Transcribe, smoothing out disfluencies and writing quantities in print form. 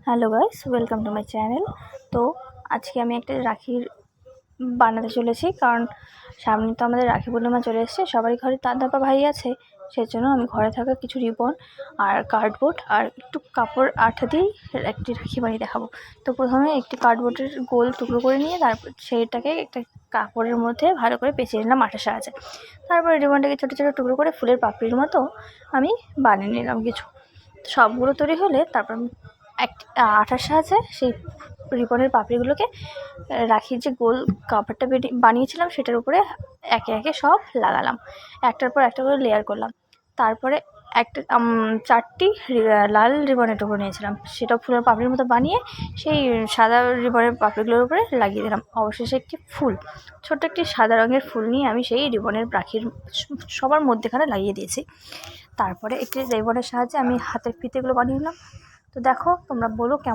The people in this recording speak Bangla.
Hello guys, welcome to my channel. তো আজকে আমি একটা রাখির বানাতে চলেছি, কারণ সামনে তো আমাদের রাখি পূর্ণিমা চলে এসছে। সবারই ঘরে দাদা বা ভাই আছে, সেই জন্য আমি ঘরে থাকা কিছু রিবন আর কার্ডবোর্ড আর একটু কাপড় আঠা দিয়েই একটি রাখি বানিয়ে দেখাবো। তো প্রথমে একটি কার্ডবোর্ডের গোল টুকরো করে নিয়ে তারপর সেইটাকে একটা কাপড়ের মধ্যে ভালো করে পেঁচিয়ে নিলাম আঠার সাহায্যে। তারপরে রিবনটাকে ছোটো ছোটো টুকরো করে ফুলের পাপড়ির মতো আমি বানিয়ে নিলাম কিছু। সবগুলো তৈরি হলে তারপর আমি আঠার সাহায্যে সেই রিবনের পাপড়িগুলোকে রাখির যে গোল কাপড়টা বানিয়েছিলাম সেটার উপরে একে একে সব লাগালাম, একটার পর একটা করে লেয়ার করলাম। তারপরে একটা 4টি লাল রিবনের টুকরো নিয়েছিলাম, সেটা ফুলের পাপড়ির মতো বানিয়ে সেই সাদা রিবনের পাপড়িগুলোর উপরে লাগিয়ে দিলাম। অবশেষে একটি ফুল, ছোট্ট একটি সাদা রঙের ফুল নিয়ে আমি সেই রিবনের রাখির সবার মধ্যেখানে লাগিয়ে দিয়েছি। তারপরে একটি রিবনের সাহায্যে আমি হাতের ফিতেগুলো বানিয়ে নিলাম। তো দেখো, তোমরা বলো কেমন।